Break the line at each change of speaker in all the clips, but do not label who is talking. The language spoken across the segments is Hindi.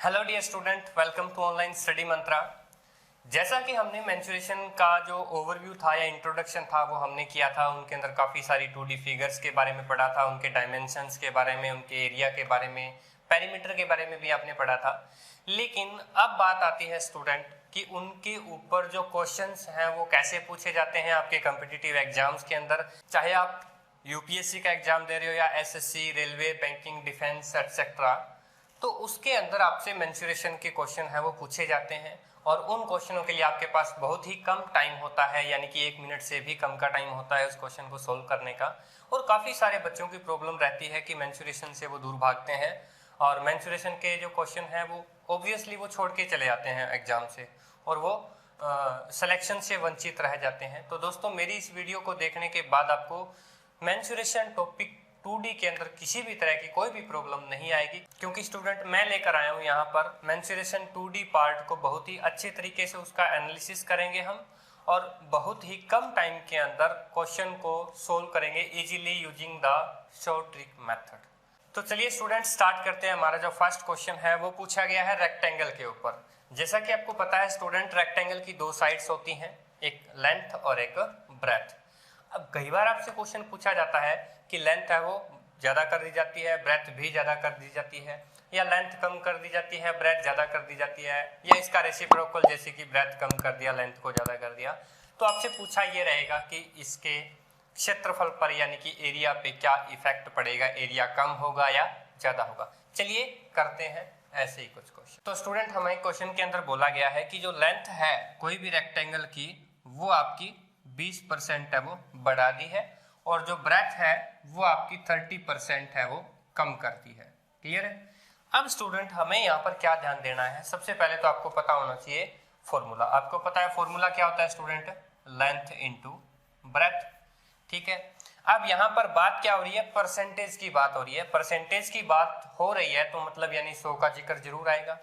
Hello dear student, welcome to online study Mantra. जैसा कि हमने मेंसुरेशन का जो ओवरव्यू था या इंट्रोडक्शन था वो हमने किया था, उनके अंदर काफ़ी सारी 2D फिगर्स के बारे में पढ़ा था, उनके डायमेंशंस के बारे में, उनके एरिया के बारे में, पेरीमीटर के बारे में भी आपने पढ़ा था। लेकिन अब बात आती है स्टूडेंट कि उनके ऊपर जो क्वेश्चंस हैं वो कैसे पूछे जाते हैं आपके कॉम्पिटिटिव एग्जाम्स के अंदर, चाहे आप यूपीएससी का एग्जाम दे रहे हो या SSC, railway, banking, defence etcetera, तो उसके अंदर आपसे मेंसुरेशन के क्वेश्चन है वो पूछे जाते हैं। और उन क्वेश्चनों के लिए आपके पास बहुत ही कम टाइम होता है, यानी कि 1 मिनट से भी कम का टाइम होता है उस क्वेश्चन को सोल्व करने का। और काफ़ी सारे बच्चों की प्रॉब्लम रहती है कि मेंसुरेशन से वो दूर भागते हैं और मेंसुरेशन के जो क्वेश्चन है वो ऑब्वियसली वो छोड़ के चले जाते हैं एग्जाम से, और वो सिलेक्शन से वंचित रह जाते हैं। तो दोस्तों, मेरी इस वीडियो को देखने के बाद आपको मेंसुरेशन टॉपिक 2D के अंदर किसी भी तरह की कोई भी प्रॉब्लम नहीं आएगी, क्योंकि स्टूडेंट मैं लेकर आया हूँ यहाँ पर मेंसुरेशन 2D पार्ट को बहुत ही अच्छे तरीके से उसका एनालिसिस करेंगे हम, और बहुत ही कम टाइम के अंदर क्वेश्चन को सोल्व करेंगे easily using the short trick method. तो चलिए स्टूडेंट स्टार्ट करते हैं। हमारा जो फर्स्ट क्वेश्चन है वो पूछा गया है रेक्टेंगल के ऊपर। जैसा कि आपको पता है स्टूडेंट, रेक्टेंगल की 2 साइड्स होती हैं, एक लेंथ और एक ब्रेथ। अब कई बार आपसे क्वेश्चन पूछा जाता है कि लेंथ है वो ज़्यादा कर दी जाती है, ब्रेथ भी ज़्यादा कर दी जाती है, या लेंथ कम कर दी जाती है, ब्रेथ ज़्यादा कर दी जाती है, या इसका रेसिप्रोकल, जैसे कि ब्रेथ कम कर दिया, लेंथ को ज़्यादा कर दिया। तो आपसे पूछा ये रहेगा कि इसके क्षेत्रफल पर यानी कि एरिया पे क्या इफेक्ट पड़ेगा, एरिया कम होगा या ज़्यादा होगा। चलिए करते हैं ऐसे ही कुछ क्वेश्चन। तो स्टूडेंट, हमें क्वेश्चन के अंदर बोला गया है कि जो लेंथ है कोई भी रेक्टेंगल की वो आपकी 20% है वो बढ़ा दी है, और जो ब्रेथ है वो आपकी 30% है वो कम कर दी है। क्लियर है? अब स्टूडेंट, हमें यहाँ पर क्या ध्यान देना है, सबसे पहले तो आपको पता होना चाहिए फॉर्मूला। आपको पता है फॉर्मूला क्या होता है स्टूडेंट? Length into breadth. ठीक है। अब यहाँ पर बात क्या हो रही है? परसेंटेज की बात हो रही है। परसेंटेज की बात हो रही है तो मतलब यानी 100 का जिक्र जरूर आएगा।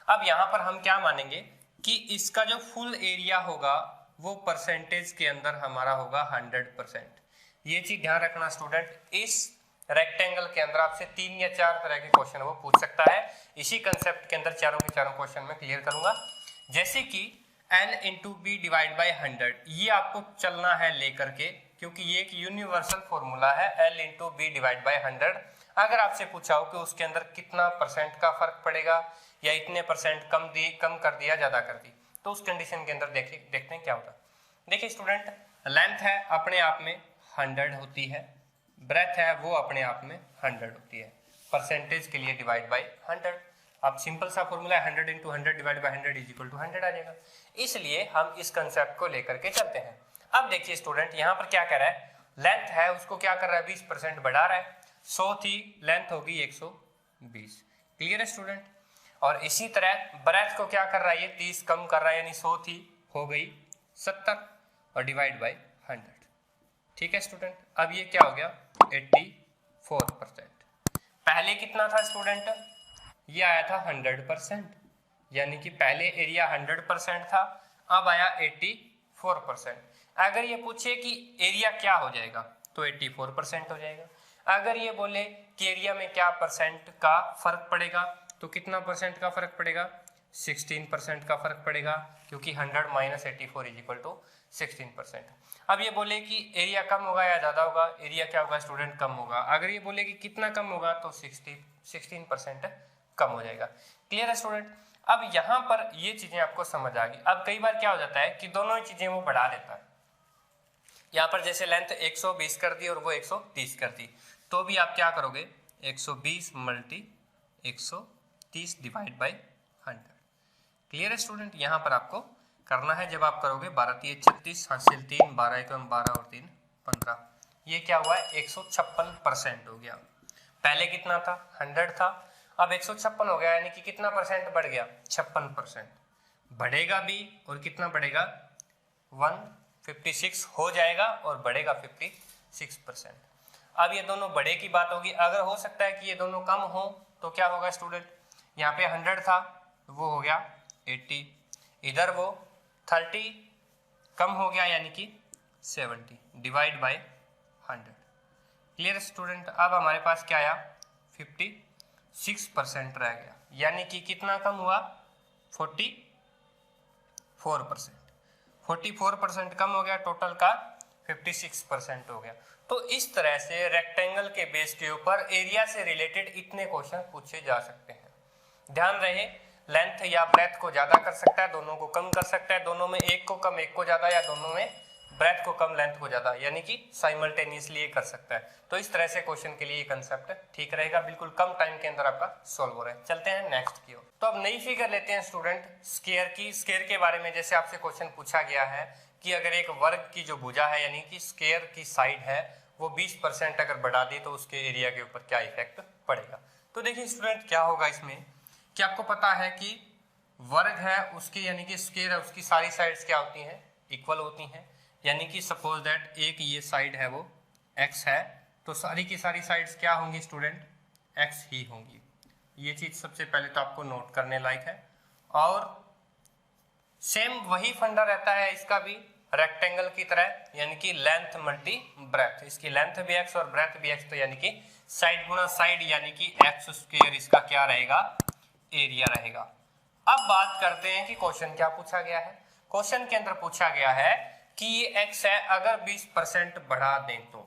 अब यहाँ पर हम क्या मानेंगे कि इसका जो फुल एरिया होगा वो परसेंटेज के अंदर हमारा होगा 100%। ये चीज ध्यान रखना स्टूडेंट। इस रेक्टेंगल के अंदर आपसे 3 या 4 तरह के क्वेश्चन वो पूछ सकता है। इसी कंसेप्ट के अंदर चारों के चारों क्वेश्चन में क्लियर करूंगा। जैसे कि n into B divide by 100, ये आपको चलना है लेकर के, क्योंकि ये एक यूनिवर्सल फॉर्मूला है। l into B divide by 100, अगर आपसे पूछा हो कि उसके अंदर कितना परसेंट का फर्क पड़ेगा या इतने परसेंट कम कर दिया, ज्यादा कर दी, तो उस कंडीशन के अंदर देखते हैं क्या होता है। देखिए स्टूडेंट, लेंथ है अपने आप में 100 होती है, ब्रेथ है वो अपने आप में 100 होती है, परसेंटेज के लिए डिवाइड बाई 100। अब सिंपल सा फॉर्मूला है, 100 into 100 divide by 100 is equal to 100 आ जाएगा। इसलिए हम इस कंसेप्ट को लेकर के चलते हैं। अब देखिए स्टूडेंट, यहाँ पर क्या कर रहा है, लेंथ है उसको क्या कर रहा है, 20% बढ़ा रहा है। 100 थी, लेंथ होगी 120। क्लियर है स्टूडेंट? और इसी तरह ब्रेथ को क्या कर रहा है, ये 30 कम कर रहा है, यानी 100 थी हो गई 70 और डिवाइड बाई 100। ठीक है स्टूडेंट? अब ये क्या हो गया, 84%। पहले कितना था स्टूडेंट? ये आया था 100%, यानी कि पहले एरिया 100% था, अब आया 84%। अगर ये पूछे कि एरिया क्या हो जाएगा तो 84% हो जाएगा। अगर ये बोले कि एरिया में क्या परसेंट का फर्क पड़ेगा तो कितना परसेंट का फर्क पड़ेगा, 16% का फर्क पड़ेगा, क्योंकि 100 माइनस 84 इज इक्वल टू 16%। अब ये बोले कि एरिया कम होगा या ज्यादा होगा, एरिया क्या होगा स्टूडेंट, कम होगा। अगर ये बोले कि कितना कम होगा तो 16% कम हो जाएगा। क्लियर है स्टूडेंट? अब यहाँ पर ये चीजें आपको समझ आ गई। अब कई बार क्या हो जाता है कि दोनों ही चीजें वो बढ़ा देता है। यहाँ पर जैसे लेंथ 120 कर दी और वो 130 कर दी, तो भी आप क्या करोगे, 120 मल्टी 130 डिवाइड बाई 100। क्लियर है स्टूडेंट? यहाँ पर आपको करना है, जब आप करोगे 12 3 36 हासिल 3, 12 1 12 और 3 15, ये क्या हुआ है, 156% हो गया। पहले कितना था, 100 था, अब 156 हो गया, यानी कि कितना परसेंट बढ़ गया, 56%। बढ़ेगा भी, और कितना बढ़ेगा, 156 हो जाएगा और बढ़ेगा 56%। अब ये दोनों बढ़े की बात होगी। अगर हो सकता है कि ये दोनों कम हो तो क्या होगा स्टूडेंट, यहाँ पे 100 था वो हो गया 80, इधर वो 30 कम हो गया यानी कि 70 डिवाइड बाय 100। Clear student? अब हमारे पास क्या आया, 6% रह गया, यानी कि कितना कम हुआ 44%। 44% कम हो गया, टोटल का 56% हो गया। तो इस तरह से रेक्टेंगल के बेस के ऊपर एरिया से रिलेटेड इतने क्वेश्चन पूछे जा सकते हैं। ध्यान रहे, लेंथ या ब्रेथ को ज्यादा कर सकता है, दोनों को कम कर सकता है, दोनों में एक को कम एक को ज्यादा, या दोनों में ब्रेथ को कम लेंथ को ज्यादा, यानी कि साइमल्टेनियसली ये कर सकता है। तो इस तरह से क्वेश्चन के लिए ये कंसेप्ट ठीक रहेगा, बिल्कुल कम टाइम के अंदर आपका सॉल्व हो रहा है। चलते हैं नेक्स्ट की ओर। तो अब नई फिगर लेते हैं स्टूडेंट, स्क्वायर की। स्क्वायर के बारे में जैसे आपसे क्वेश्चन पूछा गया है कि अगर एक वर्ग की जो भुजा है यानी कि स्क्वायर की साइड है वो 20% अगर बढ़ा दी तो उसके एरिया के ऊपर क्या इफेक्ट पड़ेगा। तो देखिए स्टूडेंट क्या होगा इसमें कि आपको पता है कि वर्ग है उसकी यानी कि स्क्वायर है उसकी सारी साइड्स क्या होती हैं, इक्वल होती हैं। यानी कि सपोज दैट एक ये साइड है वो x है, तो सारी की सारी साइड्स क्या होंगी स्टूडेंट, x ही होंगी। ये चीज सबसे पहले तो आपको नोट करने लायक है। और सेम वही फंडा रहता है इसका भी रेक्टेंगल की तरह, यानी कि लेंथ मल्टी ब्रेथ। इसकी लेंथ भी x और ब्रेथ भी x, तो यानी कि साइड गुना साइड यानी कि x स्क्वायर इसका क्या रहेगा, एरिया रहेगा। अब बात करते हैं कि क्वेश्चन क्या पूछा गया है। क्वेश्चन के अंदर पूछा गया है कि ये x है, अगर 20% बढ़ा दें तो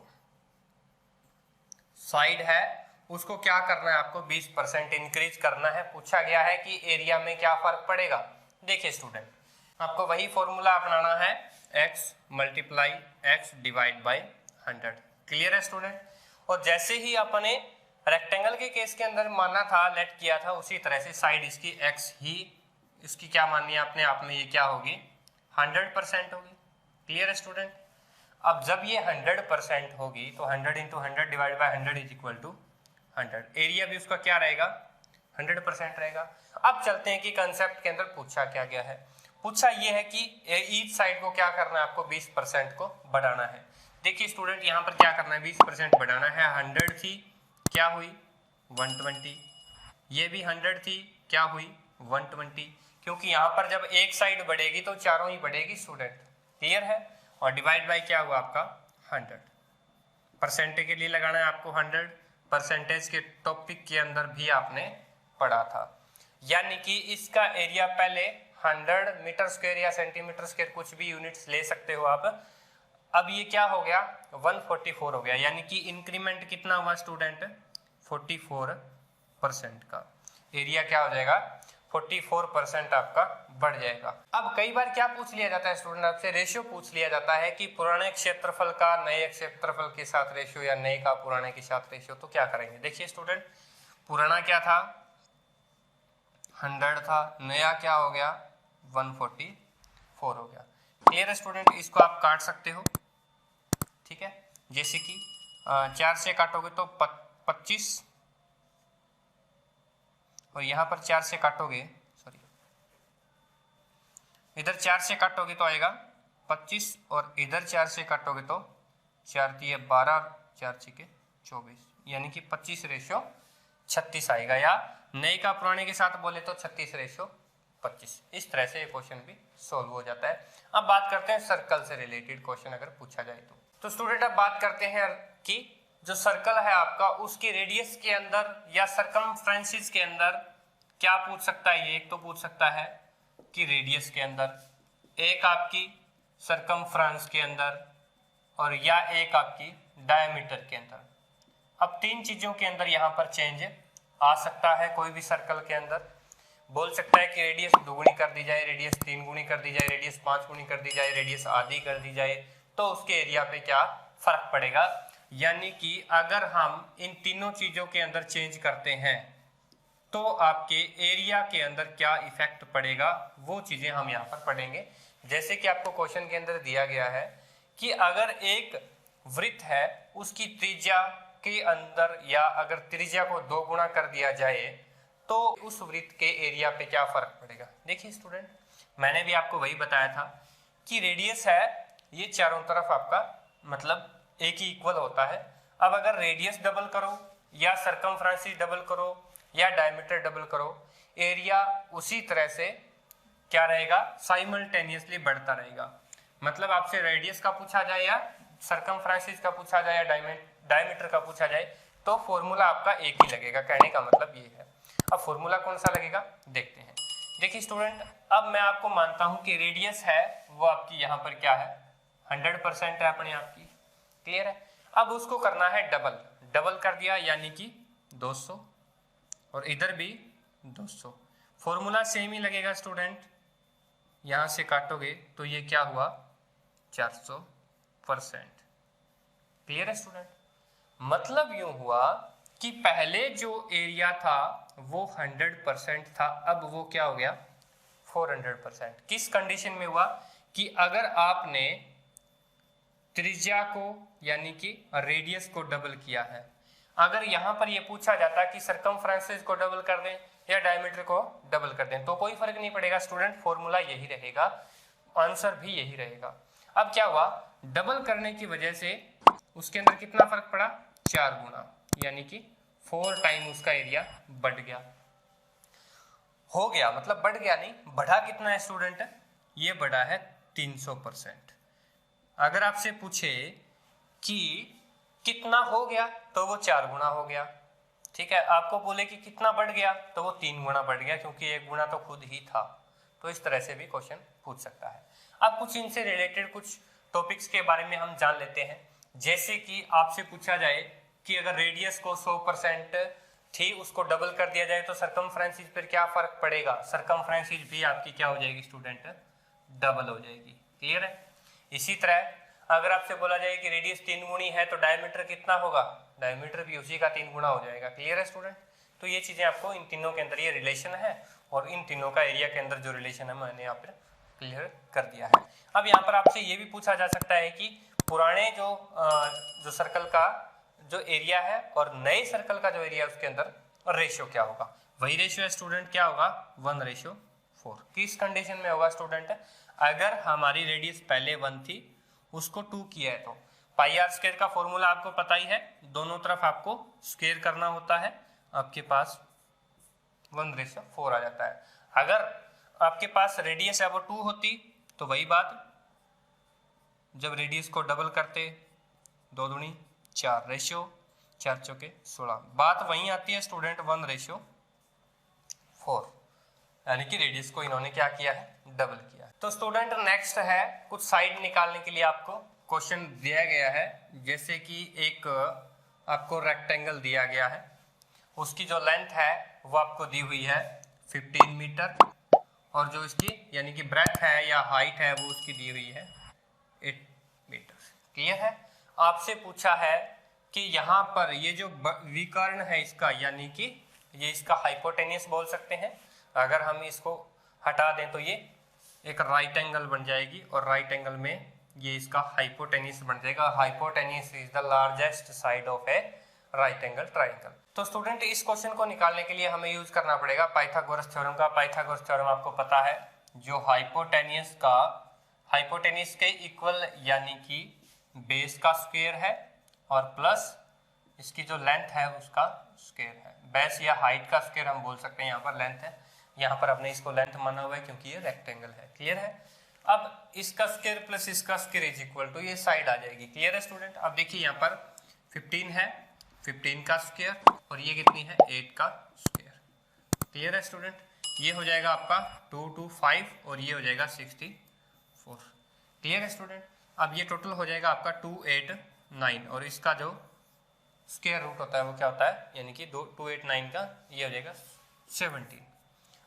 साइड है उसको क्या करना है, आपको 20% इंक्रीज करना है। पूछा गया है कि एरिया में क्या फर्क पड़ेगा। देखिए स्टूडेंट, आपको वही फॉर्मूला अपनाना है, x multiply x divide by 100। Clear है स्टूडेंट। और जैसे ही अपने रेक्टेंगल के केस के अंदर माना था, लेट किया था, उसी तरह से साइड इसकी x ही इसकी क्या माननी है अपने आप में, ये क्या होगी 100% होगी। क्लियर है स्टूडेंट। अब जब ये 100% होगी तो 100 into 100 divide by 100 is equal to 100। Area भी उसका क्या रहेगा, 100% रहेगा। अब चलते हैं कि कंसेप्ट के अंदर पूछा क्या गया है। पूछा ये है कि ईच साइड को क्या करना है, आपको 20% को बढ़ाना है। देखिए स्टूडेंट, यहाँ पर क्या करना है, 20% बढ़ाना है। 100 थी, क्या हुई 120। ये भी 100 थी, क्या हुई 120। क्योंकि यहाँ पर जब एक साइड बढ़ेगी तो चारों ही बढ़ेगी स्टूडेंट। क्लियर है। और डिवाइड बाय क्या हुआ आपका 100। परसेंटेज के लिए लगाना है आपको 100। परसेंटेज के टॉपिक के अंदर भी आपने पढ़ा था। यानी कि इसका एरिया पहले 100 मीटर स्क्वायर या सेंटीमीटर स्क्वायर कुछ भी यूनिट्स ले सकते हो आप। अब ये क्या हो गया 144 हो गया, यानी कि इंक्रीमेंट कितना हुआ स्टूडेंट 44% का। एरिया क्या हो जाएगा 44% आपका बढ़ जाएगा। अब कई बार क्या पूछ लिया जाता है स्टूडेंट, आपसे रेशियो पूछ लिया जाता है कि पुराने क्षेत्रफल का नए क्षेत्रफल के साथ रेशियो या नए का पुराने के साथ रेशियो। तो क्या करेंगे, देखिए स्टूडेंट, पुराना क्या था 100 था, नया क्या हो गया 144 हो गया। क्लियर है स्टूडेंट। इसको आप काट सकते हो, ठीक है। जैसे कि 4 से काटोगे तो 25, और यहां पर 4 से काटोगे, सॉरी इधर 4 से काटोगे तो आएगा 25, और इधर 4 से काटोगे तो 4 दिए 12, 4 छिके 24, यानी कि 25:36 आएगा। या नए का पुराने के साथ बोले तो 36:25। इस तरह से ये क्वेश्चन भी सोल्व हो जाता है। अब बात करते हैं सर्कल से रिलेटेड क्वेश्चन अगर पूछा जाए तो स्टूडेंट अब बात करते हैं कि जो सर्कल है आपका उसकी रेडियस के अंदर या सरकमफ्रेंसेस के अंदर क्या पूछ सकता है। ये एक तो पूछ सकता है कि रेडियस के अंदर, एक आपकी सरकमफ्रेंस के अंदर, और या एक आपकी डायमीटर के अंदर। अब 3 चीजों के अंदर यहाँ पर चेंज आ सकता है। कोई भी सर्कल के अंदर बोल सकता है कि रेडियस 2 गुनी कर दी जाए, रेडियस 3 गुनी कर दी जाए, रेडियस 5 गुनी कर दी जाए, रेडियस आधी कर दी जाए, तो उसके एरिया पे क्या फर्क पड़ेगा। यानी कि अगर हम इन तीनों चीजों के अंदर चेंज करते हैं तो आपके एरिया के अंदर क्या इफेक्ट पड़ेगा, वो चीजें हम यहाँ पर पढ़ेंगे। जैसे कि आपको क्वेश्चन के अंदर दिया गया है कि अगर एक वृत्त है उसकी त्रिज्या के अंदर, या अगर त्रिज्या को 2 गुना कर दिया जाए तो उस वृत्त के एरिया पे क्या फर्क पड़ेगा। देखिए स्टूडेंट, मैंने भी आपको वही बताया था कि रेडियस है ये चारों तरफ आपका मतलब एक ही इक्वल होता है। अब अगर रेडियस डबल करो या सरकमफ्रेंस डबल करो या डायमीटर डबल करो, एरिया उसी तरह से क्या रहेगा साइमल्टेनियसली बढ़ता रहेगा। मतलब आपसे रेडियस का पूछा जाए या सरकमफ्रेंस का पूछा जाए या डायमीटर का पूछा जाए, तो फॉर्मूला आपका एक ही लगेगा, कहने का मतलब ये है। अब फॉर्मूला कौन सा लगेगा देखते हैं। देखिए स्टूडेंट, अब मैं आपको मानता हूं कि रेडियस है वो आपकी यहाँ पर क्या है 100% है अपने आप की, क्लियर है। अब उसको करना है डबल, डबल कर दिया यानी कि 200 और इधर भी 200। फॉर्मूला सेम ही लगेगा स्टूडेंट, यहां से काटोगे तो ये क्या हुआ 400%, क्लियर है स्टूडेंट। मतलब यूं हुआ कि पहले जो एरिया था वो 100% था, अब वो क्या हो गया 400%। किस कंडीशन में हुआ कि अगर आपने त्रिज्या को यानी कि रेडियस को डबल किया है। अगर यहां पर ये पूछा जाता कि सरकमफ्रेंस को डबल कर दें या डायमीटर को डबल कर दें तो कोई फर्क नहीं पड़ेगा स्टूडेंट, फॉर्मूला यही रहेगा, आंसर भी यही रहेगा। अब क्या हुआ, डबल करने की वजह से उसके अंदर कितना फर्क पड़ा 4 गुना, यानी कि 4 टाइम उसका एरिया बढ़ गया, हो गया मतलब बढ़ गया नहीं, बढ़ा कितना है स्टूडेंट, ये बढ़ा है 300%। अगर आपसे पूछे कि कितना हो गया तो वो 4 गुना हो गया, ठीक है। आपको बोले कि कितना बढ़ गया तो वो 3 गुना बढ़ गया, क्योंकि 1 गुना तो खुद ही था। तो इस तरह से भी क्वेश्चन पूछ सकता है। अब कुछ इनसे रिलेटेड कुछ टॉपिक्स के बारे में हम जान लेते हैं। जैसे कि आपसे पूछा जाए कि अगर रेडियस को 100% थी उसको डबल कर दिया जाए तो सरकमफ्रेंस पर क्या फर्क पड़ेगा, सरकमफ्रेंस भी आपकी क्या हो जाएगी स्टूडेंट डबल हो जाएगी, क्लियर है। इसी तरह अगर आपसे बोला जाए कि रेडियस 3 गुनी है तो डायमीटर कितना होगा, डायमीटर भी उसी का 3 गुना हो जाएगा, क्लियर है स्टूडेंट। तो ये चीजें आपको इन तीनों के अंदर ये रिलेशन है और इन तीनों का एरिया के अंदर जो रिलेशन है मैंने यहाँ पर क्लियर कर दिया है। अब यहाँ पर आपसे ये भी पूछा जा सकता है कि पुराने जो सर्कल का जो एरिया है और नए सर्कल का जो एरिया है उसके अंदर रेशियो क्या होगा। वही रेशियो है स्टूडेंट, क्या होगा 1:4। किस कंडीशन में होगा स्टूडेंट, अगर हमारी रेडियस पहले 1 थी उसको 2 किया है तो पाई आर स्क्वायर का फॉर्मूला आपको पता ही है, दोनों तरफ आपको स्क्वायर करना होता है, आपके पास 1:4 आ जाता है। अगर आपके पास रेडियस है वो 2 होती तो वही बात, जब रेडियस को डबल करते 2 दूनी 4, रेशियो 4 चौके 16, बात वहीं आती है स्टूडेंट 1:4, यानी कि रेडियस को इन्होंने क्या किया है डबल किया है। तो स्टूडेंट नेक्स्ट है कुछ साइड निकालने के लिए आपको क्वेश्चन दिया गया है। जैसे कि एक आपको रेक्टेंगल दिया गया है, उसकी जो लेंथ है वो आपको दी हुई है 15 मीटर और जो इसकी यानी कि ब्रेथ है या हाइट है वो उसकी दी हुई है 8 मीटर, क्लियर है। आपसे पूछा है कि यहाँ पर ये जो विकर्ण है इसका यानी कि ये इसका हाइपोटेनियस बोल सकते हैं, अगर हम इसको हटा दें तो ये एक राइट एंगल बन जाएगी और राइट एंगल में ये इसका हाइपोटेनियस बन जाएगा। Hypotenuse is the largest side of A right angle triangle. तो स्टूडेंट इस क्वेश्चन को निकालने के लिए हमें यूज करना पड़ेगा पाइथागोरस थ्योरम का। पाइथागोरस थ्योरम आपको पता है, जो हाइपोटेनियस के इक्वल यानी कि बेस का स्क्वायर है और प्लस इसकी जो लेंथ है उसका स्क्वायर है। बेस या हाइट का स्क्वायर हम बोल सकते हैं, यहाँ पर लेंथ है, यहाँ पर हमने इसको लेंथ माना हुआ है क्योंकि ये रेक्टेंगल है, क्लियर है। अब इसका स्क्वायर प्लस इसका स्क्वायर इज इक्वल टू ये साइड आ जाएगी, क्लियर है स्टूडेंट। अब देखिए यहाँ पर 15 है, 15 का स्क्वायर और ये कितनी है 8 का स्क्वायर, क्लियर है स्टूडेंट। ये हो जाएगा आपका 2 2 5 और ये हो जाएगा 64, क्लियर है स्टूडेंट। अब ये टोटल हो जाएगा आपका 289 और इसका जो स्क्वायर रूट होता है वो क्या होता है, यानी कि 289 का ये हो जाएगा 17।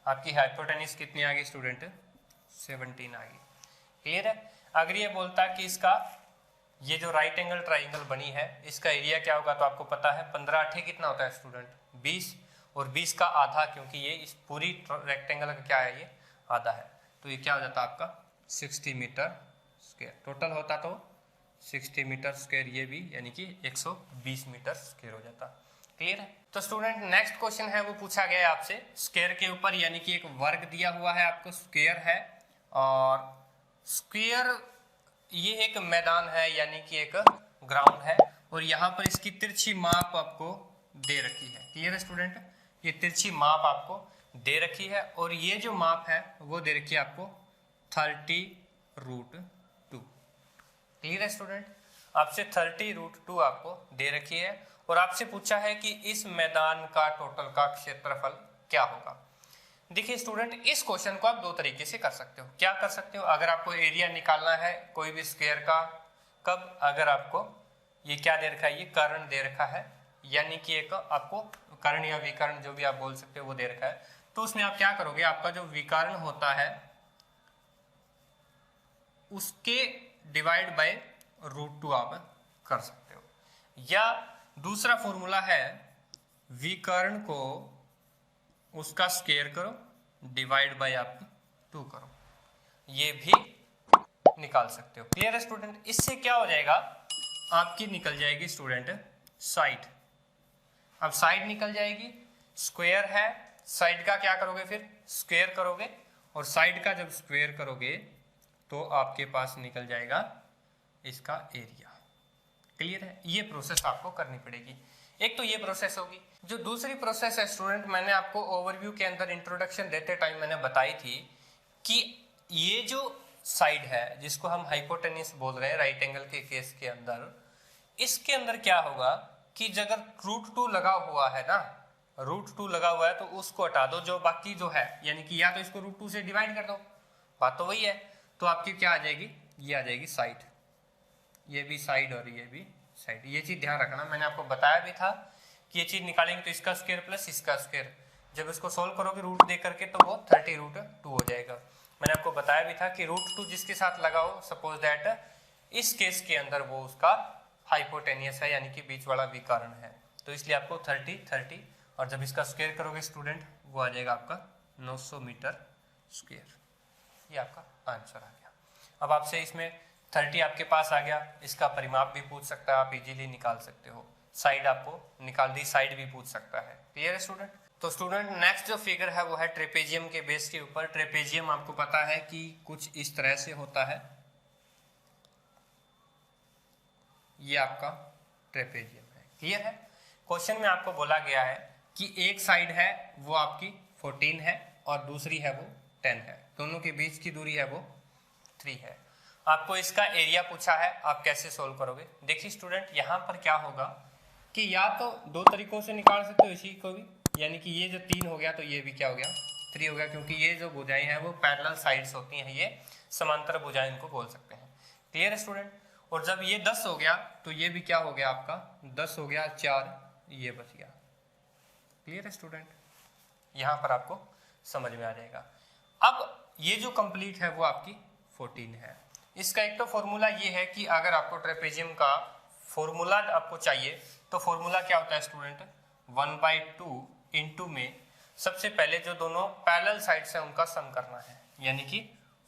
आपकी हाइपोटेनिस कितनी आ गई स्टूडेंट 17 आ गई, क्लियर है। अगर ये बोलता कि इसका ये जो राइट एंगल ट्राइंगल बनी है इसका एरिया क्या होगा तो आपको पता है 15 8 कितना होता है स्टूडेंट 20 और 20 का आधा, क्योंकि ये इस पूरी रेक्टेंगल का क्या है ये आधा है, तो ये क्या हो जाता है आपका 60 मीटर स्क्वायर। टोटल होता तो 60 मीटर स्क्वायर ये भी, यानी कि 120 मीटर स्क्वायर हो जाता, क्लियर है। तो स्टूडेंट नेक्स्ट क्वेश्चन है वो पूछा गया है आपसे स्क्वायर के ऊपर, यानी कि एक वर्ग दिया हुआ है आपको, स्क्वायर है और स्क्वायर ये एक मैदान है यानी कि एक ग्राउंड है और यहाँ पर इसकी तिरछी माप आपको दे रखी है, क्लियर है स्टूडेंट। ये तिरछी माप आपको दे रखी है और ये जो माप है वो दे रखी है आपको 30√2, क्लियर है स्टूडेंट। आपसे 30√2 आपको दे रखी है और आपसे पूछा है कि इस मैदान का टोटल का क्षेत्रफल क्या होगा। देखिए स्टूडेंट, इस क्वेश्चन को आप दो तरीके से कर सकते हो। क्या कर सकते हो, अगर आपको एरिया निकालना है कोई भी स्क्वायर का, कब, अगर आपको ये क्या दे रखा है, ये कर्ण दे रखा है, यानी कि एक आपको कर्ण या विकर्ण जो भी आप बोल सकते हो वो दे रखा है, तो उसमें आप क्या करोगे, आपका जो विकर्ण होता है उसके डिवाइड बाय √2 आप कर सकते हो। या दूसरा फॉर्मूला है विकर्ण को उसका स्क्वायर करो डिवाइड बाय आप 2 करो, ये भी निकाल सकते हो। क्लियर है स्टूडेंट। इससे क्या हो जाएगा, आपकी निकल जाएगी स्टूडेंट साइड। अब साइड निकल जाएगी, स्क्वायर है, साइड का क्या करोगे फिर स्क्वायर करोगे, और साइड का जब स्क्वायर करोगे तो आपके पास निकल जाएगा इसका एरिया। क्लियर है, ये प्रोसेस आपको करनी पड़ेगी। एक तो ये प्रोसेस होगी। जो दूसरी प्रोसेस है स्टूडेंट, मैंने आपको ओवरव्यू के अंदर इंट्रोडक्शन देते टाइम मैंने बताई थी कि ये जो साइड है जिसको हम हाइपोटेन्यूस बोल रहे हैं राइट एंगल के केस के अंदर, इसके अंदर क्या होगा कि अगर √2 लगा हुआ है ना, √2 लगा हुआ है तो उसको हटा दो, जो बाकी जो है यानी कि या तो इसको √2 से डिवाइड कर दो, बात तो वही है, तो आपकी क्या आ जाएगी, ये आ जाएगी साइड, ये भी साइड और ये भी साइड। ये चीज ध्यान रखना, मैंने आपको बताया भी था कि ये चीज निकालेंगे तो इसका स्क्वायर प्लस इसका स्क्वायर, जब इसको सोल्व करोगे रूट दे करके तो वो 30√2 हो जाएगा। मैंने आपको बताया भी था कि √2 जिसके साथ लगाओ, सपोज दैट इस केस के अंदर वो उसका हाइपोटेनियस है यानी कि बीच वाला विकर्ण है, तो इसलिए आपको 30 और जब इसका स्क्वायर करोगे स्टूडेंट वो आ जाएगा आपका 900 मीटर स्क्वायर। ये आपका आंसर आ गया। अब आपसे इसमें 30 आपके पास आ गया, इसका परिमाप भी पूछ सकता है, आप इजीली निकाल सकते हो। साइड आपको निकाल दी, साइड भी पूछ सकता है। क्लियर है स्टूडेंट। तो स्टूडेंट नेक्स्ट जो फिगर है वो है ट्रेपेजियम के बेस के ऊपर। ट्रेपेजियम आपको पता है कि कुछ इस तरह से होता है, ये आपका ट्रेपेजियम है। क्लियर है। क्वेश्चन में आपको बोला गया है कि एक साइड है वो आपकी 14 है और दूसरी है वो 10 है, दोनों के बीच की दूरी है वो 3 है। आपको इसका एरिया पूछा है, आप कैसे सोल्व करोगे। देखिए स्टूडेंट, यहाँ पर क्या होगा कि या तो दो तरीकों से निकाल सकते हो इसी को भी, यानी कि ये जो 3 हो गया तो ये भी क्या हो गया 3 हो गया, क्योंकि ये जो भुजाएं हैं वो पैरेलल साइड्स होती हैं, ये समांतर भुजाएं इनको बोल सकते हैं। क्लियर है स्टूडेंट। और जब ये 10 हो गया तो ये भी क्या हो गया आपका 10 हो गया, 4 ये बच गया। क्लियर है स्टूडेंट, यहाँ पर आपको समझ में आ जाएगा। अब ये जो कंप्लीट है वो आपकी 14 है। इसका एक तो फॉर्मूला ये है कि अगर आपको ट्रेपेजियम का फॉर्मूला आपको चाहिए तो फॉर्मूला क्या होता है स्टूडेंट, 1/2 इंटू में सबसे पहले जो दोनों पैरेलल साइड्स हैं उनका सम करना है, यानी कि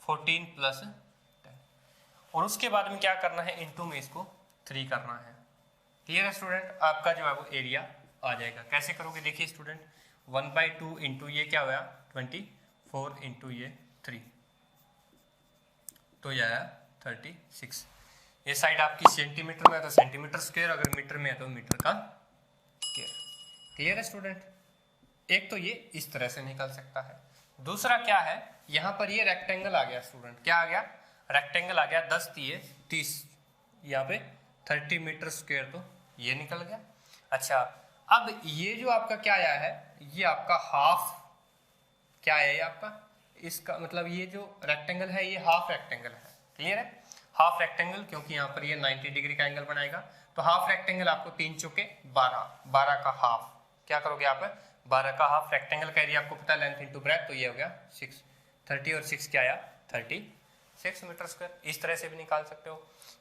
14 + 10, और उसके बाद में क्या करना है इंटू में इसको 3 करना है। क्लियर है स्टूडेंट। आपका जो है वो एरिया आ जाएगा। कैसे करोगे, देखिए स्टूडेंट 1/2 इंटू ये क्या हुआ 24 इंटू ये 3 तो ये आया 36। ये साइड आपकी सेंटीमीटर में है तो सेंटीमीटर स्क्वायर, अगर मीटर में है तो मीटर का स्क्वायर। क्लियर है स्टूडेंट। एक तो ये इस तरह से निकल सकता है। दूसरा क्या है, यहाँ पर ये रेक्टेंगल आ गया स्टूडेंट, क्या आ गया रेक्टेंगल आ गया, 10 × 30, यहाँ पे 30 मीटर स्क्वायर, तो ये निकल गया। अच्छा, अब ये जो आपका क्या आया है, ये आपका हाफ क्या है, ये आपका इसका मतलब ये जो रेक्टेंगल है ये हाफ रेक्टेंगल है। क्लियर है, हाफ रेक्टेंगल, क्योंकि यहाँ पर ये 90 डिग्री का एंगल बनाएगा, तो हाफ रेक्टेंगल आपको 3 × 12, 12 का हाफ क्या करोगे आप 12 का हाफ। रेक्टेंगल का एरिया आपको पता है लेंथ इंटू ब्रेथ, तो ये हो गया 6, 30 और 6 क्या आया 36 मीटर स्क्वायर। इस तरह से भी निकाल सकते हो।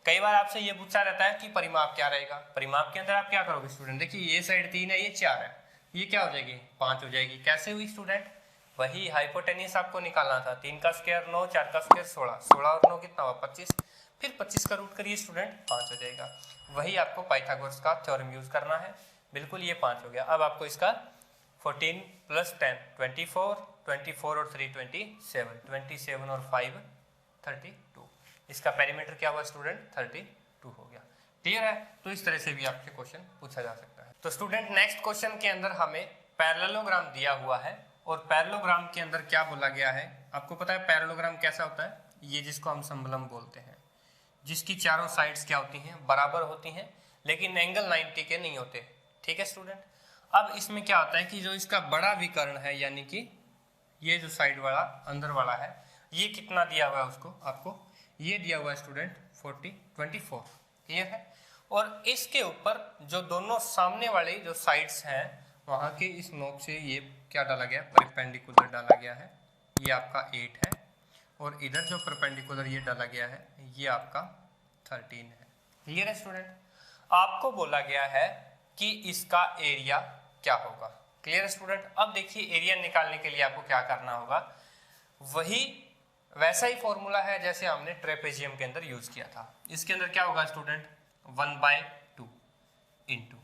कई बार आपसे ये पूछा रहता है कि परिमाप क्या रहेगा। परिमाप के अंदर आप क्या करोगे स्टूडेंट, देखिए ये साइड 3 है, ये 4 है, ये क्या हो जाएगी 5 हो जाएगी। कैसे हुई स्टूडेंट, वही हाइपोटेनियस आपको निकालना था, 3 का स्क्वायर 9, 4 का स्क्वायर 16, 16 और 9 कितना हुआ 25, फिर 25 का रूट करिए स्टूडेंट 5 हो जाएगा। वही आपको पाइथागोरस का थ्योरम यूज करना है। बिल्कुल ये 5 हो गया। अब आपको इसका 14 + 10 24, 24 और 3 27, 27 और 5 32, इसका पेरीमीटर क्या हुआ स्टूडेंट 32 हो गया। क्लियर है। तो इस तरह से भी आपके क्वेश्चन पूछा जा सकता है। तो स्टूडेंट नेक्स्ट क्वेश्चन के अंदर हमें पैरेललोग्राम दिया हुआ है, और पैरेललोग्राम के अंदर क्या बोला गया है, आपको पता है पैरेललोग्राम कैसा होता है, ये जिसको हम समलम बोलते हैं, जिसकी चारों साइड्स क्या होती हैं बराबर होती हैं, लेकिन एंगल 90 के नहीं होते। ठीक है स्टूडेंट। अब इसमें क्या होता है कि जो इसका बड़ा विकर्ण है, यानी कि ये जो साइड वाला अंदर वाला है, ये कितना दिया हुआ है उसको आपको, ये दिया हुआ है स्टूडेंट 24, क्लियर है। और इसके ऊपर जो दोनों सामने वाले जो साइड्स हैं वहां के इस नोक से ये क्या डाला गया, परपेंडिकुलर डाला गया है, ये आपका 8 है। और इधर जो परपेंडिकुलर ये डाला गया है ये आपका 13 है, क्लियर है स्टूडेंट। आपको बोला गया है कि इसका एरिया क्या होगा, क्लियर है स्टूडेंट। अब देखिए एरिया निकालने के लिए आपको क्या करना होगा, वही वैसा ही फॉर्मूला है जैसे हमने ट्रेपेजियम के अंदर यूज किया था। इसके अंदर क्या होगा स्टूडेंट, 1/2 इंटू,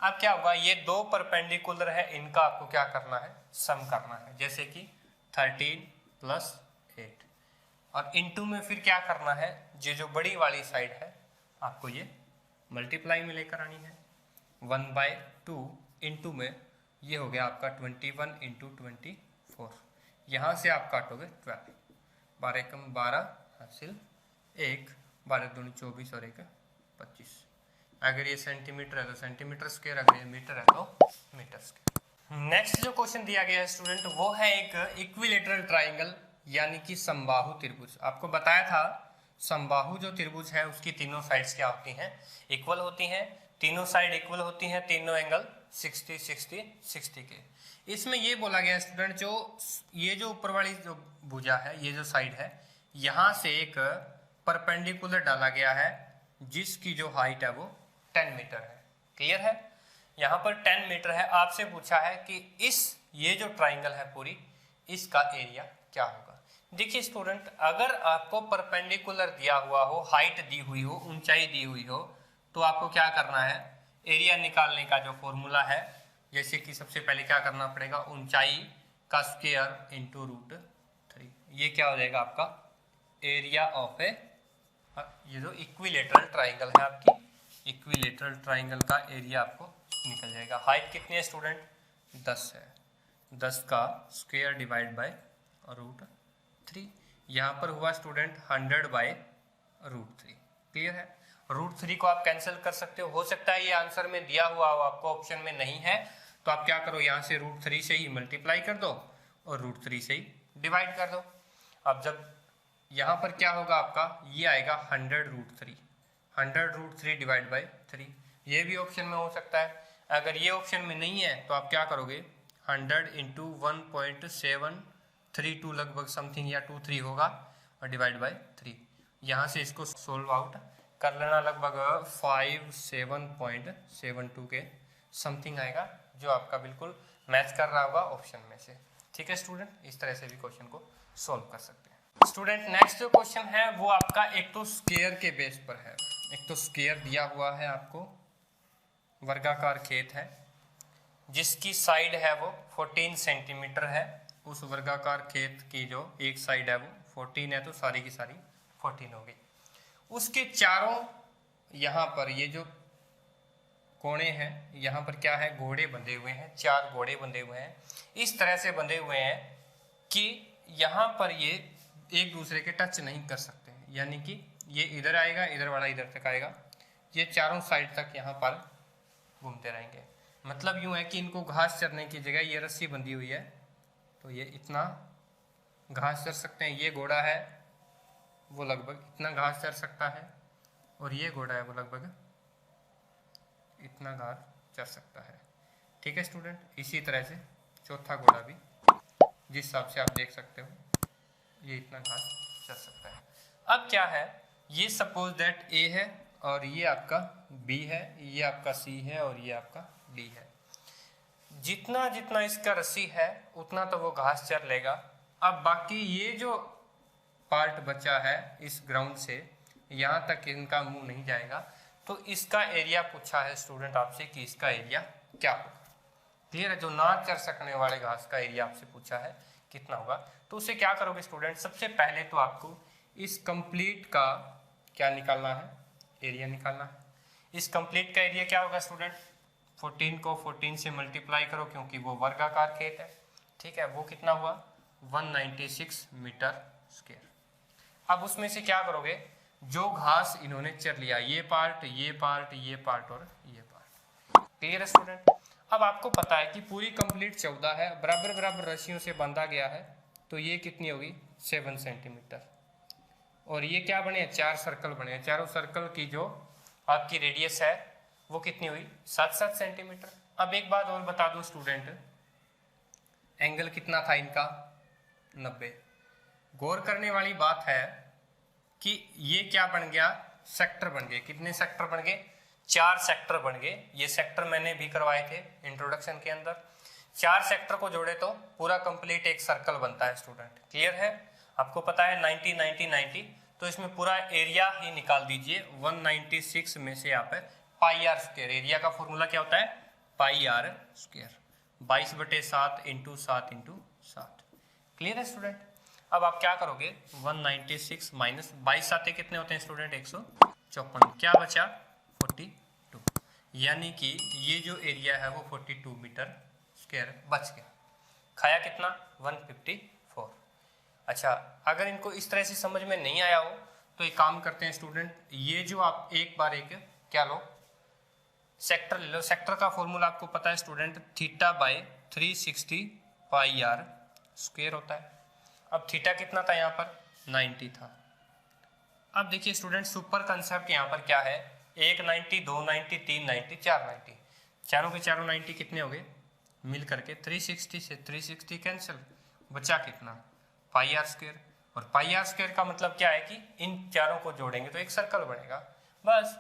अब क्या होगा, ये दो परपेंडिकुलर है, इनका आपको क्या करना है, सम करना है, जैसे कि 13 + 8, और इंटू में फिर क्या करना है, ये जो बड़ी वाली साइड है आपको ये मल्टीप्लाई में लेकर आनी है। 1/2 इंटू में ये हो गया आपका 21 × 24, यहाँ से आप काटोगे 12, 12 × 12 हासिल 1, 12 दूनी 24 और 1 25। अगर ये सेंटीमीटर है तो सेंटीमीटर स्क्वायर, अगर ये मीटर है तो मीटर स्क्वायर। नेक्स्ट जो क्वेश्चन दिया गया है स्टूडेंट वो है एक इक्विलेटरल ट्राइंगल, यानी कि समबाहु त्रिभुज। आपको बताया था समबाहु जो त्रिभुज है उसकी तीनों साइड्स क्या होती हैं, इक्वल होती हैं, तीनों साइड इक्वल होती हैं, तीनों एंगल 60 60 60 के। इसमें ये बोला गया स्टूडेंट, जो ये जो ऊपर वाली जो भुजा है, ये जो साइड है, यहाँ से एक परपेंडिकुलर डाला गया है जिसकी जो हाइट है वो 10 मीटर है, क्लियर है। यहाँ पर 10 मीटर है। आपसे पूछा है कि ये जो ट्राइंगल है पूरी, इसका एरिया क्या होगा। देखिए स्टूडेंट, अगर आपको परपेंडिकुलर दिया हुआ हो, हाइट दी हुई हो, ऊंचाई दी हुई हो, तो आपको क्या करना है, एरिया निकालने का जो फॉर्मूला है, जैसे कि सबसे पहले क्या करना पड़ेगा, ऊंचाई का स्क्वायर इंटू √3, ये क्या हो जाएगा आपका एरिया ऑफ ए, ये जो इक्विलेटरल ट्राइंगल है आपकी, इक्विलेटरल ट्राइंगल का एरिया आपको निकल जाएगा। हाइट कितनी है स्टूडेंट, 10 है, 10 का स्क्वायर डिवाइड बाय √3, यहाँ पर हुआ स्टूडेंट 100/√3, क्लियर है। √3 को आप कैंसिल कर सकते हो सकता है ये आंसर में दिया हुआ हो, आपको ऑप्शन में नहीं है, तो आप क्या करो, यहाँ से √3 से ही मल्टीप्लाई कर दो और √3 से ही डिवाइड कर दो। अब जब यहाँ पर क्या होगा आपका, ये आएगा 100√3, 100√3 डिवाइड बाई 3, ये भी ऑप्शन में हो सकता है। अगर ये ऑप्शन में नहीं है तो आप क्या करोगे, 100 × 1.732 लगभग समथिंग या 23 होगा, और डिवाइड बाई 3, यहाँ से इसको सोल्व आउट कर लेना, लगभग 57.72 के समथिंग आएगा, जो आपका बिल्कुल मैच कर रहा होगा ऑप्शन में से, ठीक है स्टूडेंट। इस तरह से भी क्वेश्चन को सोल्व कर सकते हैं स्टूडेंट। नेक्स्ट जो क्वेश्चन है वो आपका एक तो स्क्वायर के बेस पर है, एक तो स्क्वायर दिया हुआ है आपको, वर्गाकार खेत है जिसकी साइड है वो 14 सेंटीमीटर है। उस वर्गाकार खेत की जो एक साइड है वो 14 है, तो सारी की सारी 14 हो गई। उसके चारों यहाँ पर ये जो कोने हैं, यहाँ पर क्या है, घोड़े बंधे हुए हैं, 4 घोड़े बंधे हुए हैं, इस तरह से बंधे हुए हैं कि यहाँ पर ये एक दूसरे के टच नहीं कर सकते, यानी कि ये इधर आएगा, इधर वाला इधर तक आएगा, ये चारों साइड तक यहाँ पर घूमते रहेंगे। मतलब यूं है कि इनको घास चरने की जगह ये रस्सी बंधी हुई है, तो ये इतना घास चर सकते हैं। ये घोड़ा है वो लगभग इतना घास चर सकता है, और ये घोड़ा है वो लगभग इतना घास चर सकता है, ठीक है स्टूडेंट। इसी तरह से चौथा घोड़ा भी जिस हिसाब से आप देख सकते हो ये इतना घास चर सकता है। अब क्या है, ये सपोज दैट ए है और ये आपका बी है, ये आपका सी है और ये आपका डी है। जितना जितना इसका रस्सी है उतना तो वो घास चर लेगा। अब बाकी ये जो पार्ट बचा है इस ग्राउंड से यहाँ तक इनका मुंह नहीं जाएगा, तो इसका एरिया पूछा है स्टूडेंट आपसे कि इसका एरिया क्या होगा, क्लियर है। जो ना चर सकने वाले घास का एरिया आपसे पूछा है कितना होगा, तो उसे क्या करोगे स्टूडेंट, सबसे पहले तो आपको इस कंप्लीट का क्या निकालना है, एरिया निकालना है। इस कंप्लीट का एरिया क्या होगा स्टूडेंट, 14 को 14 से मल्टीप्लाई करो क्योंकि वो वर्गाकार खेत है, ठीक है। वो कितना हुआ 196 मीटर स्क्वायर। अब उसमें से क्या करोगे, जो घास इन्होंने चर लिया, ये पार्ट ये पार्ट ये पार्ट और ये पार्ट, क्लियर है स्टूडेंट। अब आपको पता है कि पूरी कंप्लीट 14 है, बराबर बराबर रस्सियों से बांधा गया है, तो ये कितनी होगी 7 सेंटीमीटर। और ये क्या बने, 4 सर्कल बने, चारों सर्कल की जो आपकी रेडियस है वो कितनी हुई 7-7 सेंटीमीटर। अब एक बात और बता दूं स्टूडेंट, एंगल कितना था इनका 90। गौर करने वाली बात है कि ये क्या बन गया, सेक्टर बन गए। कितने सेक्टर बन गए, 4 सेक्टर बन गए। ये सेक्टर मैंने भी करवाए थे इंट्रोडक्शन के अंदर। 4 सेक्टर को जोड़े तो पूरा कंप्लीट एक सर्कल बनता है स्टूडेंट। क्लियर है, आपको पता है 90 90 90, तो इसमें पूरा एरिया ही निकाल दीजिए। 196 में से यहाँ पे पाई आर स्क्वायर, एरिया का फॉर्मूला क्या होता है pi R square, 22/7 into 7 into 7। Clear है स्टूडेंट। अब आप क्या करोगे, 196 माइनस 22 आते कितने होते हैं स्टूडेंट 154, क्या बचा 42, यानी कि ये जो एरिया है वो 42 मीटर स्क्वायर बच गया। खाया कितना 154। अच्छा, अगर इनको इस तरह से समझ में नहीं आया हो तो एक काम करते हैं स्टूडेंट, ये जो आप एक बार एक क्या लो सेक्टर ले लो। सेक्टर का फॉर्मूला आपको पता है स्टूडेंट, θ/360 पाई आर स्क्वायर होता है। अब थीटा कितना था यहाँ पर 90 था। अब देखिए स्टूडेंट, सुपर कंसेप्ट यहाँ पर क्या है, 1 90 2 90 3 90 4 90, चारों के चारों 90 कितने हो गए मिल करके 360 से 360 कैंसिल, बचा कितना पाई आर स्क्वायर। और पाई आर स्क्वायर का मतलब क्या है कि इन चारों को जोड़ेंगे तो एक सर्कल बनेगा। बस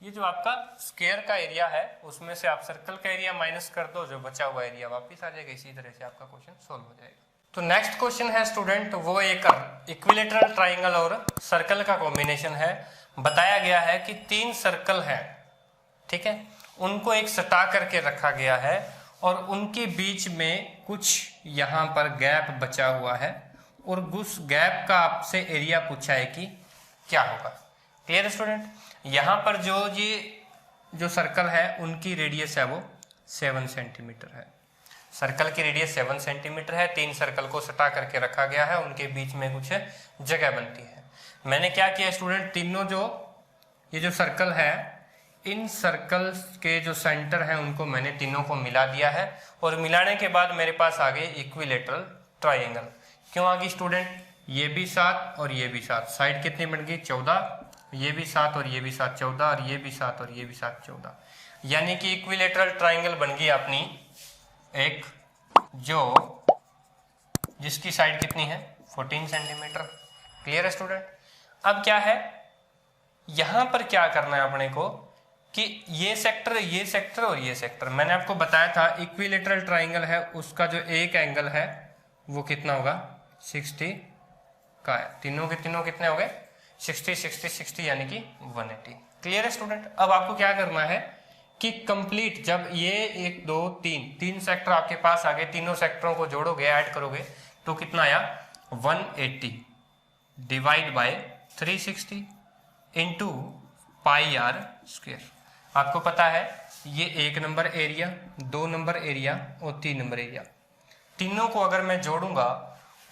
ये जो आपका स्क्वायर का एरिया है उसमें से आप सर्कल का एरिया माइनस कर दो, जो बचा हुआ एरिया वापस आ जाएगा। इसी तरह से आपका क्वेश्चन सोल्व हो जाएगा। तो नेक्स्ट क्वेश्चन है स्टूडेंट, वो एक इक्विलेटरल ट्राइंगल और सर्कल का कॉम्बिनेशन है। बताया गया है कि 3 सर्कल है, ठीक है, उनको एक सटा करके रखा गया है और उनके बीच में कुछ यहाँ पर गैप बचा हुआ है और उस गैप का आपसे एरिया पूछा है कि क्या होगा। Clear student. यहाँ पर जो सर्कल है उनकी रेडियस है वो 7 सेंटीमीटर है। सर्कल की रेडियस 7 सेंटीमीटर है, 3 सर्कल को सटा करके रखा गया है, उनके बीच में कुछ जगह बनती है। मैंने क्या किया स्टूडेंट, तीनों ये जो सर्कल है, इन सर्कल के जो सेंटर है उनको मैंने तीनों को मिला दिया है और मिलाने के बाद मेरे पास आ गए इक्विलेटरल ट्राइंगल। क्यों आ गई स्टूडेंट, ये भी 7 और ये भी 7, साइड कितनी बन गई 14, ये भी 7 और ये भी 7 14, और ये भी 7 और ये भी 7 14, यानी कि इक्विलेटरल ट्राइंगल बन गई अपनी एक जिसकी साइड कितनी है 14 सेंटीमीटर। क्लियर है स्टूडेंट। अब क्या है, यहां पर क्या करना है अपने को कि ये सेक्टर और ये सेक्टर, मैंने आपको बताया था इक्विलेटरल ट्राइंगल है, उसका जो एक एंगल है वो कितना होगा 60 का है। तीनों के तीनों कितने हो गए 60 60 60, यानी कि 180। क्लियर है स्टूडेंट। अब आपको क्या करना है कि कंप्लीट, जब ये 1 2 3 सेक्टर आपके पास आ गए, तीनों सेक्टरों को जोड़ोगे ऐड करोगे तो कितना आया 180 divide by 360 into pi R square. आपको पता है ये 1 नंबर एरिया, 2 नंबर एरिया और 3 नंबर एरिया, तीनों को अगर मैं जोड़ूंगा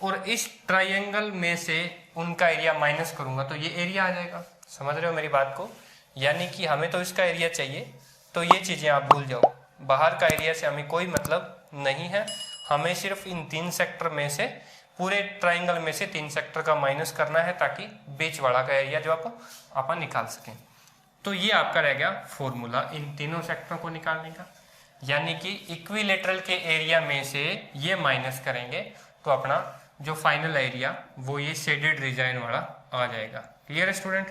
और इस ट्राइंगल में से उनका एरिया माइनस करूंगा तो ये एरिया आ जाएगा। समझ रहे हो मेरी बात को, यानी कि हमें तो इसका एरिया चाहिए, तो ये चीजें आप भूल जाओ, बाहर का एरिया से हमें कोई मतलब नहीं है, हमें सिर्फ इन 3 सेक्टर में से, पूरे ट्राइंगल में से 3 सेक्टर का माइनस करना है ताकि बीच वाला का एरिया जो आप निकाल सकें। तो ये आपका रह गया फॉर्मूला इन तीनों सेक्टरों को निकालने का, यानी कि इक्विलेटरल के एरिया में से ये माइनस करेंगे तो अपना जो फाइनल एरिया वो ये शेडेड डिजाइन वाला आ जाएगा। क्लियर है स्टूडेंट,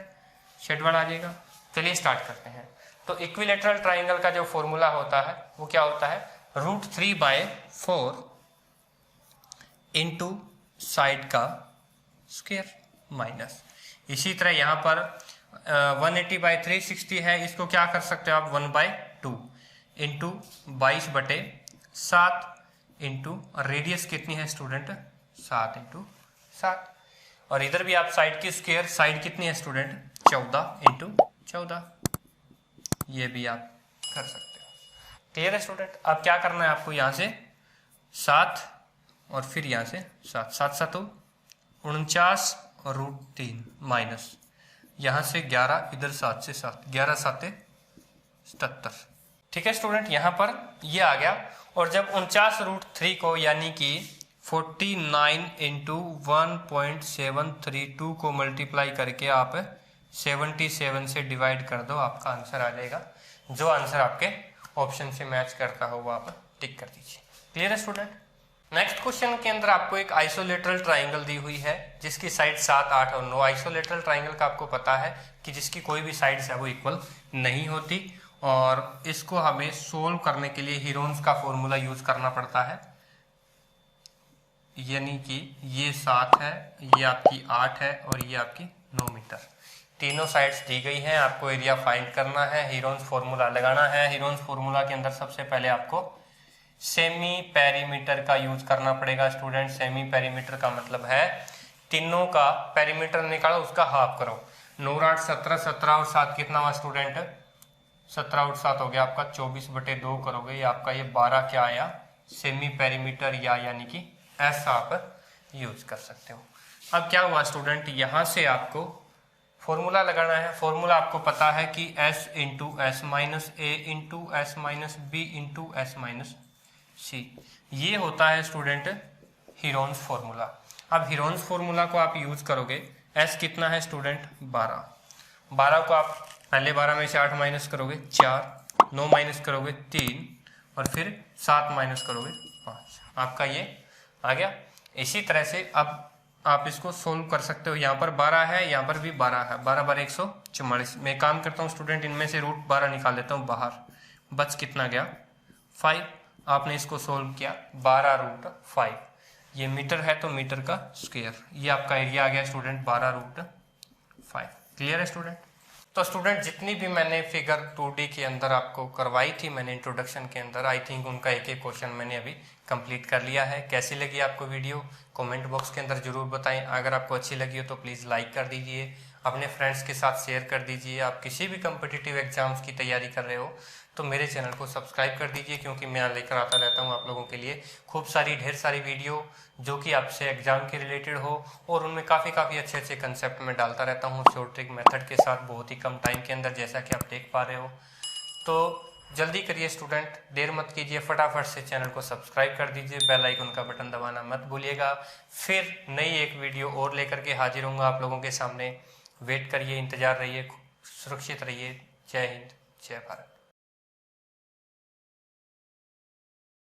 शेड वाला आ जाएगा। चलिए स्टार्ट करते हैं। तो इक्विलेटरल ट्राइंगल का जो फॉर्मूला होता है वो क्या होता है, √3/4 इंटू साइड का स्क्वायर माइनस, इसी तरह यहाँ पर 180/360 है, इसको क्या कर सकते हो आप 1/2 इंटू 22/7 इंटू रेडियस कितनी है स्टूडेंट 7 इंटू 7, और इधर भी आप साइड की स्क्वायर, साइड कितनी है स्टूडेंट 14 इंटू 14, ये भी आप कर सकते हो। क्लियर है स्टूडेंट। अब क्या करना है आपको, यहाँ से 7 और फिर यहाँ से 7, 7 7 49 और √3 माइनस यहाँ से 11, इधर 7 से 7, 11 7 77, ठीक है स्टूडेंट, यहाँ पर ये आ गया। और जब 49√3 को यानी कि 49 इंटू 1.732 को मल्टीप्लाई करके आप 77 से डिवाइड कर दो, आपका आंसर आ जाएगा। जो आंसर आपके ऑप्शन से मैच करता हो वो आप टिक कर दीजिए। क्लियर है स्टूडेंट। नेक्स्ट क्वेश्चन के अंदर आपको एक आइसोलेटरल ट्राइंगल दी हुई है जिसकी साइड 7, 8 और 9। आइसोलेटरल ट्राइंगल का आपको पता है कि जिसकी कोई भी साइड्स है वो इक्वल नहीं होती, और इसको हमें सोल्व करने के लिए हीरोन्स का फॉर्मूला यूज करना पड़ता है। यानी कि ये 7 है, ये आपकी 8 है और ये आपकी 9 मीटर। तीनों साइड्स दी गई हैं, आपको एरिया फाइंड करना है, हीरोन्स फॉर्मूला लगाना है। हीरोन्स फॉर्मूला के अंदर सबसे पहले आपको सेमी पेरीमीटर का यूज करना पड़ेगा स्टूडेंट। सेमी पेरीमीटर का मतलब है तीनों का पेरीमीटर निकालो, उसका हाफ करो। 9 8 17, 17 और 7 कितना हुआ स्टूडेंट? 17 और 7 हो गया आपका 24/2 करोगे, ये आपका ये 12 क्या आया? सेमी पेरीमीटर, या यानी कि एस आप यूज कर सकते हो। अब क्या हुआ स्टूडेंट, यहाँ से आपको फॉर्मूला लगाना है। फॉर्मूला आपको पता है कि s into S minus A into S minus B into S minus C, ये होता है स्टूडेंट हीरोन्स फॉर्मूला। अब हीरोन्स फॉर्मूला को आप यूज करोगे। s कितना है स्टूडेंट? 12। 12 को आप पहले 12 में से 8 माइनस करोगे 4, 9 माइनस करोगे 3 और फिर 7 माइनस करोगे 5, आपका ये आ गया। इसी तरह से अब आप इसको सोल्व कर सकते हो। यहाँ पर 12 है, यहाँ पर भी 12 है, 12 12 144। मैं काम करता हूँ स्टूडेंट, इनमें से रूट 12 निकाल लेता हूँ बाहर, बच कितना गया? 5। आपने इसको सोल्व किया 12√5, ये मीटर है तो मीटर का स्क्वायर, ये आपका एरिया आ गया स्टूडेंट 12√5। क्लियर है स्टूडेंट। तो स्टूडेंट जितनी भी मैंने फिगर 2D के अंदर आपको करवाई थी मैंने इंट्रोडक्शन के अंदर, आई थिंक उनका एक एक क्वेश्चन मैंने अभी कंप्लीट कर लिया है। कैसी लगी आपको वीडियो कमेंट बॉक्स के अंदर जरूर बताएं। अगर आपको अच्छी लगी हो तो प्लीज़ लाइक कर दीजिए, अपने फ्रेंड्स के साथ शेयर कर दीजिए। आप किसी भी कम्पिटिटिव एग्जाम्स की तैयारी कर रहे हो तो मेरे चैनल को सब्सक्राइब कर दीजिए, क्योंकि मैं लेकर आता रहता हूँ आप लोगों के लिए खूब सारी ढेर सारी वीडियो जो कि आपसे एग्जाम के रिलेटेड हो, और उनमें काफ़ी अच्छे अच्छे कंसेप्ट में डालता रहता हूँ शॉर्ट ट्रिक मेथड के साथ बहुत ही कम टाइम के अंदर, जैसा कि आप देख पा रहे हो। तो जल्दी करिए स्टूडेंट, देर मत कीजिए, फटाफट से चैनल को सब्सक्राइब कर दीजिए, बेल आइकन का बटन दबाना मत भूलिएगा। फिर नई एक वीडियो और लेकर के हाजिर होऊंगा आप लोगों के सामने। वेट करिए, इंतजार रहिए, सुरक्षित रहिए। जय हिंद, जय भारत।